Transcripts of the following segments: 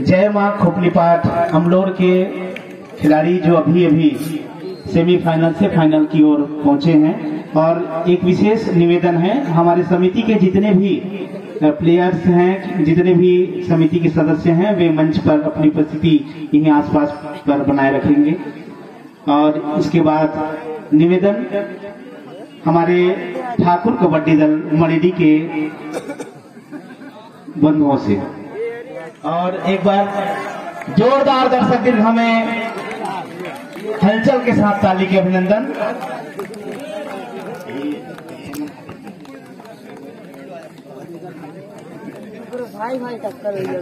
जय मां खोपलीपाठ अमलोर के खिलाड़ी जो अभी अभी सेमीफाइनल से फाइनल की ओर पहुंचे हैं। और एक विशेष निवेदन है, हमारे समिति के जितने भी प्लेयर्स हैं, जितने भी समिति के सदस्य हैं, वे मंच पर अपनी उपस्थिति यहीं आसपास पर बनाए रखेंगे। और इसके बाद निवेदन हमारे ठाकुर कबड्डी दल मणिडी के बंधुओं से। और एक बार जोरदार दर्शक दीर्घ हमें हलचल के साथ ताली के अभिनंदन। भाई भाई टक्कर हुई है।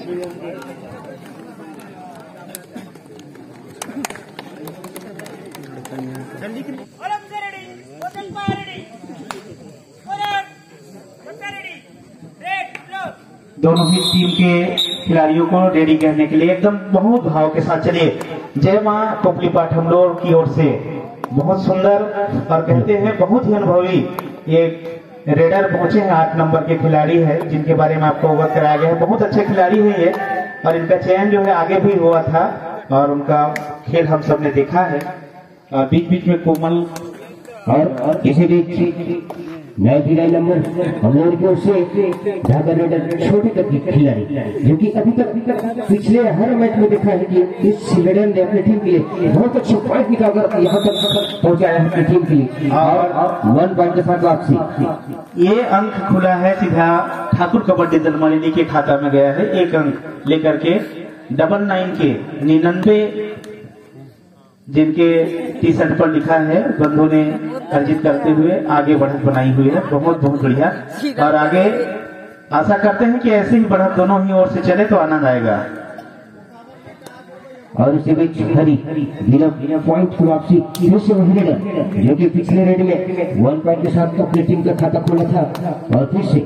दोनों ही टीम के खिलाड़ियों को रेडी करने के लिए एकदम बहुत भाव के साथ चलिए। जय मां खोपलीपाठ अमलोर की ओर से बहुत सुंदर और कहते हैं बहुत ही अनुभवी ये रेडर पहुंचे हैं। 8 नंबर के खिलाड़ी है जिनके बारे में आपको अवगत कराया गया है। बहुत अच्छे खिलाड़ी है ये, और इनका चयन जो है आगे भी हुआ था और उनका खेल हम सब ने देखा है। बीच बीच में कोमल और किसी भी नए खिलाड़ी नंबर अमलोर की ओर से ढाका रेडर छोटे तक के खिलाड़ी, जो कि अभी तक पिछले हर मैच में देखा है कि इस रेडर ने अपनी टीम के लिए बहुत अच्छे पॉइंट निकालकर यहाँ तक पहुंचाया है अपनी टीम के लिए, और 1 पॉइंट के साथ वापसी। ये अंक खुला है सीधा ठाकुर कबड्डी दल मणिडी के खाता में गया है। 1 अंक लेकर के 99 के 99 जिनके टी शर्ट पर लिखा है बंधुओं ने अर्जित करते हुए आगे बढ़त बनाई हुई है। बहुत बहुत बढ़िया, और आगे आशा करते हैं कि ऐसे ही बढ़त दोनों ही ओर से चले तो आनंद आएगा। और इसी बीच हरी बिना पॉइंट की वापसी फिर से वही रेडर जो कि पिछले रेड में 1 पॉइंट के साथ अपनी टीम का खाता खोला था, और फिर से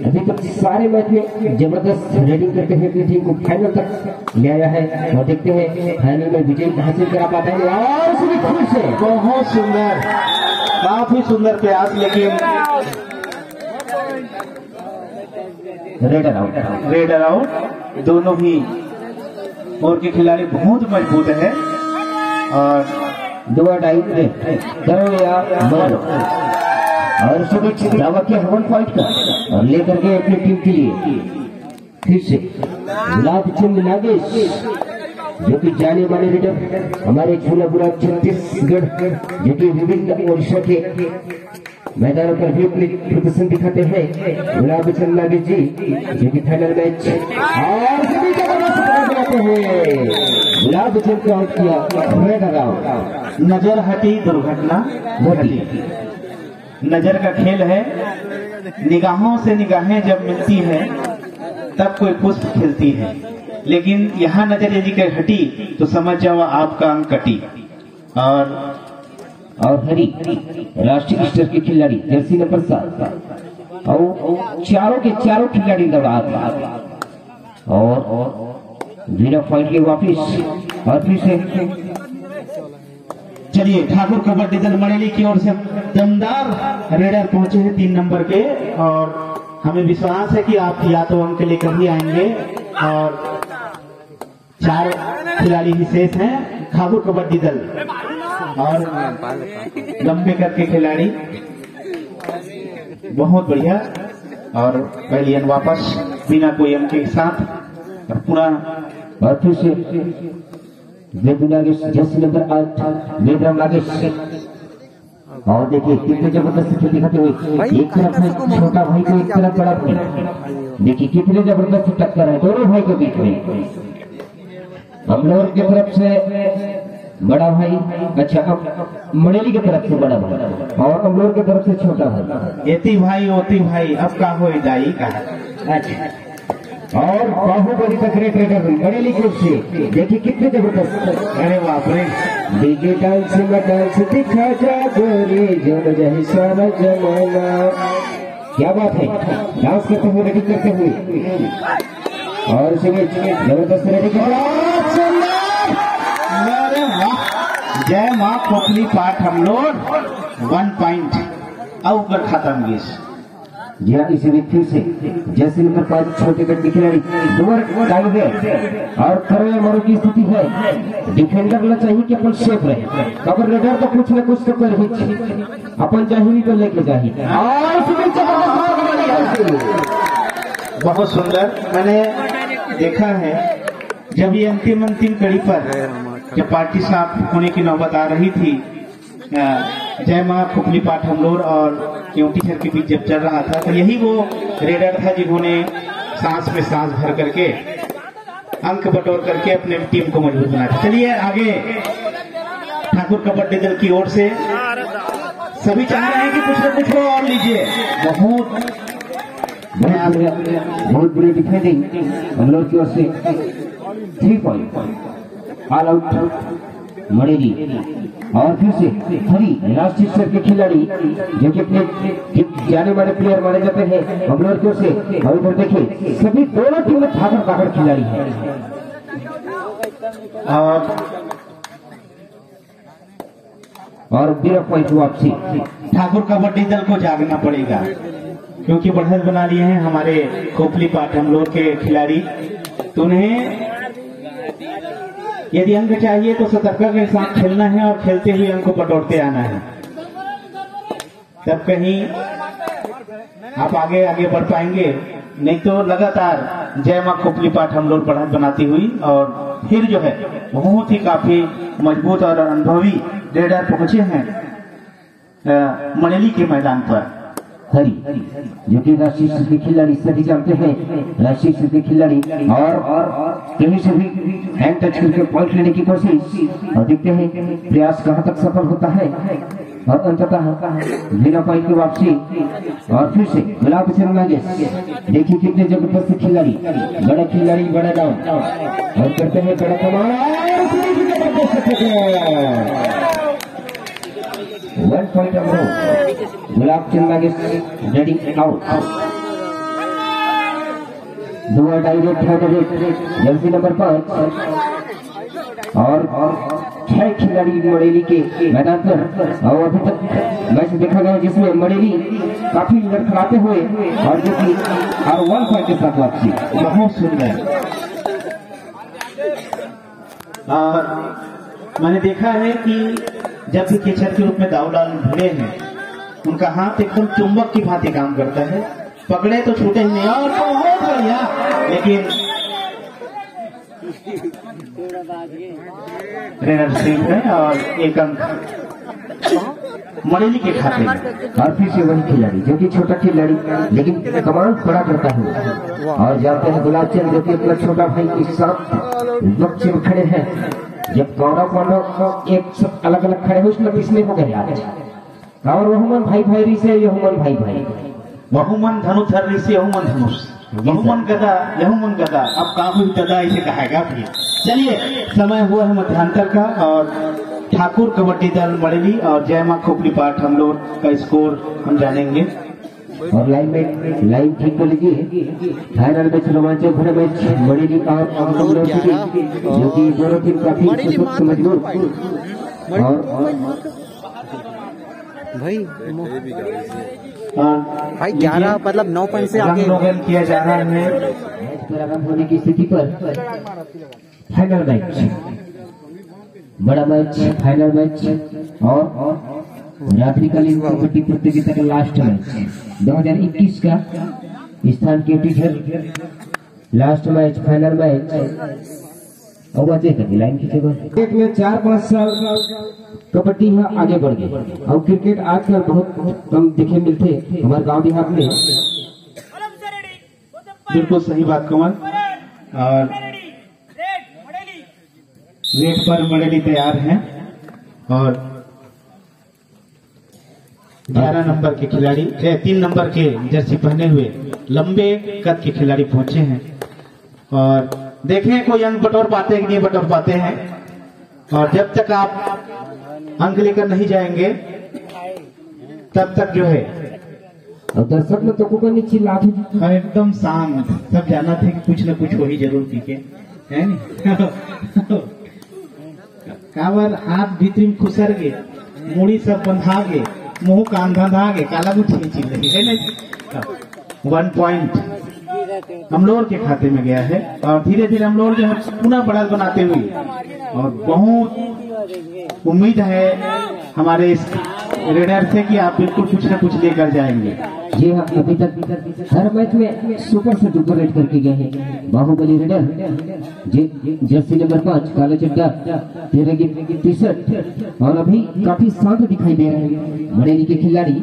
अभी तक सारे मैच में जबरदस्त रेडिंग करते हुए अपनी टीम को फाइनल तक ले आया है। और देखते हैं फाइनल में विजय हासिल करा पाता है। और इसी फिर से बहुत सुंदर, काफी सुंदर प्रयास, लेकिन रेडर आउट। दोनों ही और के खिलाड़ी बहुत मजबूत है और दुआ डाइट और सुबह दावा किया 1 पॉइंट का और लेकर के अपनी टीम के लिए फिर से गुलाब चंद नागेश जो कि जाने माने रेडर हमारे झूलापुरा छत्तीसगढ़, जो कि विभिन्न ओडिशा के मैदानों पर भी अपनी प्रदर्शन दिखाते हैं। गुलाब चंद नागेश जी जो कि फाइनल मैच और गुलाब चंद को आउट किया। नजर हटी दुर्घटना घटी। नजर का खेल है, निगाहों से निगाहें जब मिलती है तब कोई पुष्प खिलती है, लेकिन यहाँ नजर यदि हटी तो समझ जाओ आपका अंक कटी। और हरी राष्ट्रीय स्तर के खिलाड़ी जर्सी नंबर 7 और चारों के चारों खिलाड़ी दौड़ा और 0 पॉइंट के वापिस। और फिर से चलिए ठाकुर कबड्डी दल मणिडी की ओर से दमदार रेडर पहुंचे हैं 3 नंबर के, और हमें विश्वास है कि आप या तो अंक लेकर ही आएंगे। और 4 खिलाड़ी विशेष हैं ठाकुर कबड्डी दल और लंबे करके खिलाड़ी। बहुत बढ़िया, और पहलियन वापस बिना कोई अंक के साथ पूरा। और फिर से जर्सी नंबर 8 वेदराम नागेश, और देखिए कितने जबरदस्त खेल दिखाते हुए, एक तरफ है छोटा भाई को, एक तरफ बड़ा भाई। देखिए कितने जबरदस्त टक्कर है दोनों भाई के बीच में। अमलोर की तरफ से बड़ा भाई, अच्छा अब मणिडी की तरफ से बड़ा भाई और अमलोर की तरफ से छोटा भाई। एती भाई ओती भाई अब का हो जाई का। अच्छा, और बाहुबली तक रेडर मणिडी की ओर से देखिए कितने जबरदस्त। अरे बाप रे, डीजे डांस में डांस दिखा जा गोरी जो जही सारा जमाना। क्या बात है, डांस करते हुए रेडी करते हुए, और इसी में जबरदस्त रेडी कर जय माँ खोखली पाठ हम लोग 1 पॉइंट और खत्म गीस। जी हाँ, इसी फिर से जैसे नंबर 5 छोटे कट के खिलाड़ी डोर डाल गए और खड़े मरो की स्थिति है। डिफेंडर ला चाहिए कि अपन सेफ रहे, कवर रेडर तो कुछ न कुछ तो कर ही अपन चाहिए तो लेके जाहिए। बहुत सुंदर। मैंने देखा है जब ये अंतिम कड़ी पर जब पार्टी साफ होने की नौबत आ रही थी, जय माँ खोखली पाठ हमलोर और क्योंकि सर के बीच जब चल रहा था, तो यही वो रेडर था जिन्होंने सांस में सांस भर करके अंक बटोर करके अपने टीम को मजबूत बनाया। चलिए आगे ठाकुर कबड्डी दल की ओर से सभी चाह रहे हैं कि कुछ न कुछ और लीजिए। बहुत बुरी डिफेंडिंग हम लोग की ओर से 3 पॉइंट ऑल आउट मणेली। और फिर से हरी राष्ट्रीय स्तर के खिलाड़ी जो कि अपने जाने वाले प्लेयर माने जाते हैं हम लोग की ओर से। और इधर देखिए सभी दोनों टीम में ताकड़ खिलाड़ी है। और 12 पॉइंट वापसी। ठाकुर कबड्डी दल को जागना पड़ेगा क्योंकि बढ़त बना लिए हैं हमारे खोखली पाठ हम लोग के खिलाड़ी। तो उन्हें यदि अंक चाहिए तो सतर्कता के साथ खेलना है और खेलते हुए अंक को बटोरते आना है, तब कहीं आप आगे बढ़ पाएंगे। नहीं तो लगातार जय माँ खोखली पाठ हम लोग बढ़त बनाती हुई और फिर जो है बहुत ही काफी मजबूत और अनुभवी रेडर पहुंचे हैं मणेली के मैदान पर। हरी जो कि राष्ट्रीय स्तर के खिलाड़ी सभी जानते हैं, राष्ट्रीय स्तर के खिलाड़ी और कहीं से भी हैंड टच करके पॉइंट लेने की कोशिश और देखते हैं प्रयास कहां तक सफल होता है और अंततः बिना पॉइंट की वापसी। और फिर से गुलाब चरण नागेश देखिए कितने जबरदस्त खिलाड़ी, बड़ा डाउन और करते हैं बड़ा कमाल। 1 point Gulab Chand Nagesh ready out. दुआ डायरेक्ट है जर्सी नंबर 5 और 6 खिलाड़ी मणेली के मैदान पर। और अभी तक मैच देखा गया जिसमें मणेली काफी लड़खड़ाते हुए और जो कि और 1 पॉइंट के साथ वापसी। बहुत सुंदर। और मैंने देखा है कि जब भी केचर के रूप में दाऊलाल भिड़े हैं, उनका हाथ एकदम चुंबक की भांति काम करता है, पकड़े तो छूटे ही नहीं। और बहुत बढ़िया, लेकिन रेडर सेफ है और 1 अंक मणेली के खाते में। और फिर से वही खिलाड़ी जो कि छोटा खिलाड़ी लेकिन कमाल बड़ा करता है। और जाते हैं गुलाब चंद जो कि अपना छोटा भाई के साथ वक्त में खड़े हैं। जब गौरव पांडव एक सब अलग अलग खड़े हुए उसमें पिछले हो गए आज। और वहुमन भाई से यहुमन भाई वहुमन धनुधर से यहुमन धनुष, यहुमन गदा अब काफी गदा इसे कहेगा भी। चलिए समय हुआ है मध्यांतर का और ठाकुर कबड्डी दल मणेली और जय माँ खोखली पाठ हम लोग का स्कोर हम जानेंगे। और लाइन ठीक कर लीजिए। फाइनल मैच रोमांचक भरे मैच मणेली और जो कि दोनों टीम काफी सशक्त मजबूत भाई 11 मतलब 9 पॉइंट से आगे किया जा रहा है। मैच पर आगाम होने की स्थिति पर फाइनल मैच, बड़ा मैच, फाइनल मैच और रात्रिकालीन कबड्डी प्रतियोगिता का लास्ट मैच 2021 का स्थान के teacher last match, final match. और वजह कभी लाइन खींचेगा। एक में 4-5 साल कबड्डी है आगे बढ़ गई और क्रिकेट आजकल बहुत कम देखे मिलते हमारे गांव देहात में। बिल्कुल सही बात कमल। और रेड पर मणेली तैयार हैं और 11 नंबर के खिलाड़ी 3 नंबर के जर्सी पहने हुए लंबे कद के खिलाड़ी पहुंचे हैं। और देखें कोई अंक बटोर पाते हैं कि नहीं बटोर पाते हैं। और जब तक आप अंक लेकर नहीं जाएंगे तब तक जो है और दर्शक में तो को नीचे लाठी एकदम शांत, सब जाना थे कि कुछ न कुछ हो ही जरूर पीके है नहीं। कावर हाथ भीतरी में खुसर गे, मुड़ी सब बंधा गे, मुंह कान धंधा गे, काला गुठी चिल रही है ना। 1 पॉइंट अमलोर के खाते में गया है और धीरे धीरे अमलोर जो है पुनः बढ़त बनाते हुए और बहुत उम्मीद है हमारे इस रेडर से कि आप बिल्कुल कुछ न कुछ लेकर जाएंगे। जी हाँ, अभी तक हर मैच में सुपर से डुपर रेड करके गए हैं बाहुबली रेडर। जर्सी नंबर 5 काला चड्डा, तेरे की टी शर्ट और अभी काफी शांत दिखाई दे रहे हैं बड़ेली के खिलाड़ी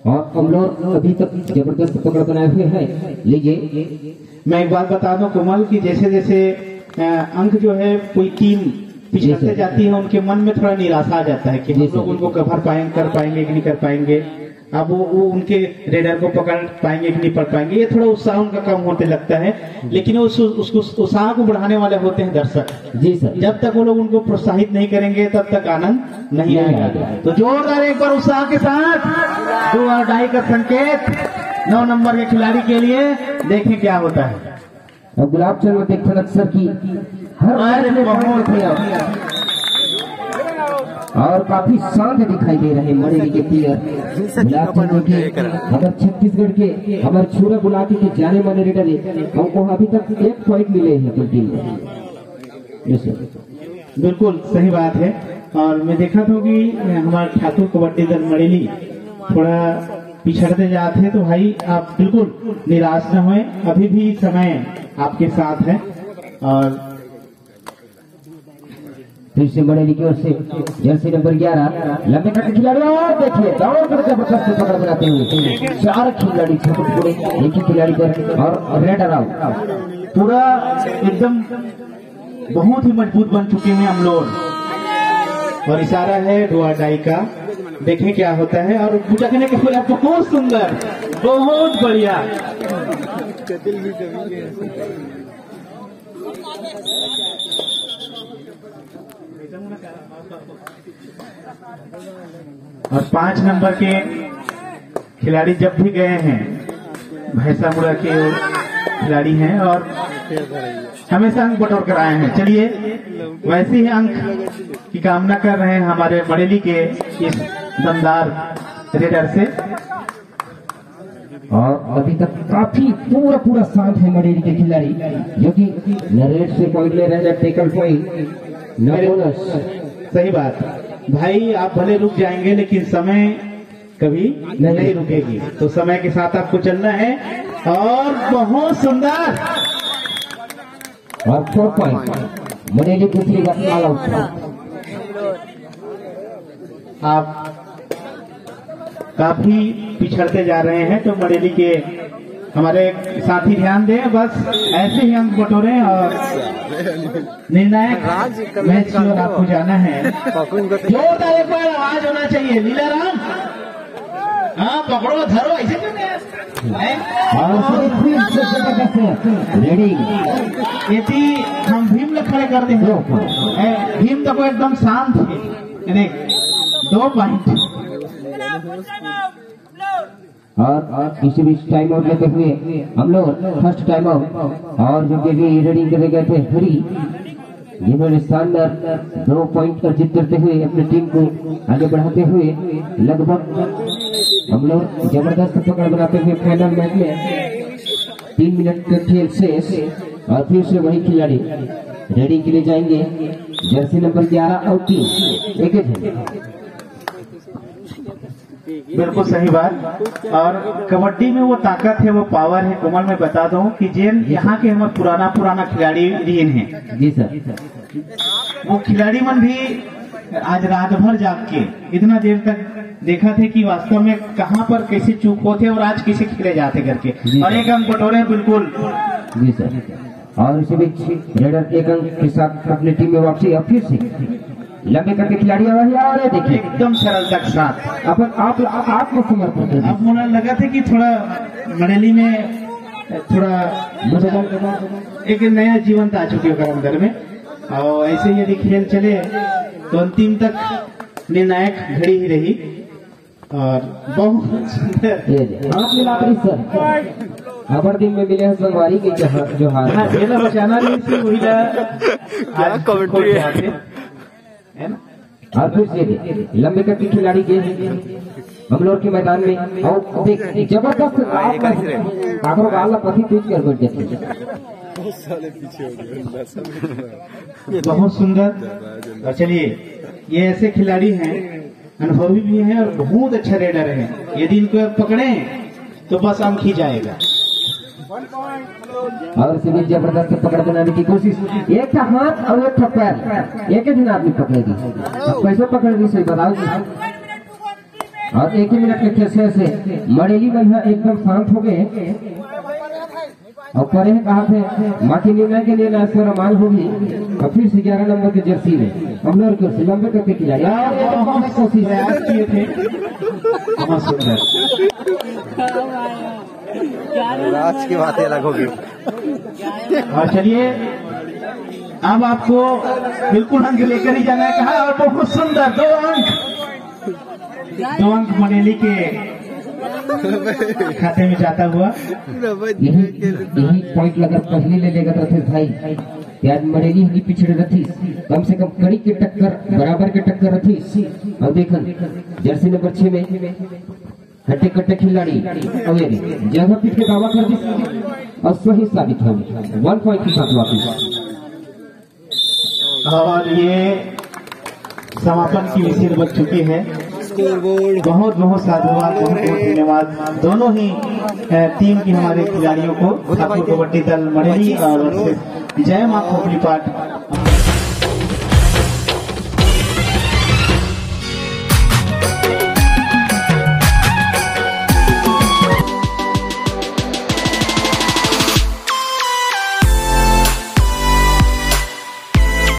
और अमलोर अभी तक जबरदस्त पकड़ बनाए हुए हैं। लीजिए मैं एक बात बता दूं कोमल कि जैसे जैसे अंक जो है कोई टीम पिछड़ते जाती है उनके मन में थोड़ा निराशा आ जाता है कि हम लोग उनको कर पाएंगे कि नहीं कर पाएंगे, अब वो उनके रेडर को पकड़ पाएंगे कि नहीं पकड़ पाएंगे, ये थोड़ा उत्साह उनका कम होने लगता है। लेकिन उसको उत्साह को बढ़ाने वाले होते हैं दर्शक। जी सर, जब तक वो लोग उनको प्रोत्साहित नहीं करेंगे तब तक आनंद नहीं आएगा। तो जोरदार एक बार उत्साह के साथ 2 और डाई का संकेत 9 नंबर के खिलाड़ी के लिए, देखें क्या होता है। अब गुलाब चंद देखते अक्सर की हर मैच में बहुत और काफी शांत दिखाई दे रहे बड़ेली के प्लेयर गुलाब चंद के। अगर छत्तीसगढ़ के अगर छुरा बुलाती के जाने माने रेडर हमको अभी तक 1 पॉइंट मिले हैं अपनी टीम में। बिल्कुल सही बात है। और मैं देखा था कि हमारे ठाकुर कबड्डी दल बड़ेली थोड़ा पिछड़ते जाते हैं, तो भाई आप बिल्कुल निराश न हुए, अभी भी समय आपके साथ है। और फिर से बड़ेली की ओर से जर्सी नंबर 11 लंबे कट खिलाड़ी और देखिए दौड़ कर जबरदस्त पकड़ बनाते हुए 4 खिलाड़ी छपट एक ही खिलाड़ी पर और रेडर आउट। पूरा एकदम बहुत ही मजबूत बन चुके हैं हम लोग और इशारा है डुआ डाई का, देखें क्या होता है। और बुझकने के फूल बहुत सुंदर, बहुत बढ़िया। और 5 नंबर के खिलाड़ी जब भी गए हैं भैंसा मुड़ा के खिलाड़ी हैं और हमेशा अंक बटोर कर आए हैं। चलिए वैसे ही अंक की कामना कर रहे हैं हमारे बड़ेली के इस दमदार रेडर से। और अभी तक काफी पूरा शांत है बड़ेली के खिलाड़ी जो कि न रेड से पॉइंट ले रहे हैं, टेकल पॉइंट न बोनस। सही बात भाई, आप भले रुक जाएंगे लेकिन समय कभी नहीं रुकेगी, तो समय के साथ आपको चलना है। और बहुत सुंदर और 4 पॉइंट बड़ेली दूसरी बात ऑल आउट। आप काफी पिछड़ते जा रहे हैं, तो बड़ेली के हमारे साथी ध्यान दें, बस ऐसे ही अंक बटोरें और निर्णायक मैच की ओर आपको जाना है। जोरदार एक बार आवाज होना चाहिए। लीलाराम, हाँ पकड़ो धरो, ऐसे क्यों रेडी यदि हम भीम लोग खड़े कर देंगे, भीम तो एकदम शांत है। देख 2 पॉइंट और इसी बीच टाइम आउट लेते हुए हम लोग फर्स्ट टाइम आउट और जो कि रेडिंग करे गए थे हरी, जिन्होंने शानदार 2 पॉइंट का जीत करते हुए अपनी टीम को आगे बढ़ाते हुए लगभग हम लोग जबरदस्त पकड़ बनाते हुए फाइनल मैच में 3 मिनट का खेल शेष। और फिर से वही खिलाड़ी रेडिंग के लिए जाएंगे जर्सी नंबर 11 और 3 एक है। बिल्कुल सही बात। और कबड्डी में वो ताकत है, वो पावर है। कोमल मैं बता दूं कि जिन यहाँ के हमारे पुराना खिलाड़ी रीन है जी सर, वो खिलाड़ी मन भी आज रात भर जाग के इतना देर तक देखा थे कि वास्तव में कहाँ पर कैसे चूक होते और आज कैसे खेले जाते करके, और एक अंक बटोरे बिल्कुल जी सर। और इसी बीच रेडर एक अंक के साथ अपनी टीम में वापसी। अब फिर से लंबे करके खिलाड़ी और देखिए एकदम सरलता के साथ अपन आपको समर्पण। अब मुझे लगा था कि थोड़ा बड़ेली में थोड़ा एक नया जीवन आ चुके होगा अंदर में, और ऐसे ही यदि खेल चले तो अंतिम तक निर्णायक घड़ी ही रही। और बहुत सुंदर आपने लापरी सर अबर दिन में मिले हैं संगवारी के जो हार बचाना नहीं वही है ना। और फिर से लंबे कद के खिलाड़ी के बंगलोर के मैदान में और देख जबरदस्त आखिर गाला पति पीछ कर बैठ जाते बहुत सुंदर। और चलिए, ये ऐसे खिलाड़ी हैं, अनुभवी भी हैं और बहुत अच्छा रेडर हैं। यदि इनको पकड़े तो बस आम खी जाएगा। और सिविल जबरदस्त पकड़ बनाने की कोशिश, एक था हाथ और एक था पैर, एक ही दिन आदमी पकड़ेगी। अब कैसे पकड़ेगी सही बताओ जी। और एक ही मिनट के कैसे से मरेली भैया एकदम शांत हो गए और परे कहा थे माँ के निर्णय के लिए रमान होगी। और फिर से 11 नंबर के जर्सी में हम लोग लंबे करके खिलाड़ी कोशिश किए थे। बहुत सुंदर। आज की बातें अलग होगी। और चलिए, अब आपको बिल्कुल अंक लेकर ही जाना है कहा। और बहुत सुंदर 2 अंक मनेली के खाते में जाता हुआ। यही पॉइंट लगा पहले ले लेगा रथेश भाई। याद मरेली की पिछड़े रथी कम से कम कड़ी के टक्कर बराबर के टक्कर रथी। और देखन जर्सी नंबर 6 में हट्टे कट्टे खिलाड़ी जगह पीट के दावा कर दी और सही साबित हो गई। 1 पॉइंट के साथ वापिस। और ये समापन की विषय बन चुकी है। बहुत बहुत साधुवाद, बहुत बहुत धन्यवाद दोनों ही टीम की हमारे खिलाड़ियों को, ठाकुर कबड्डी दल मरेली और जय मां खोपड़ी पाठ।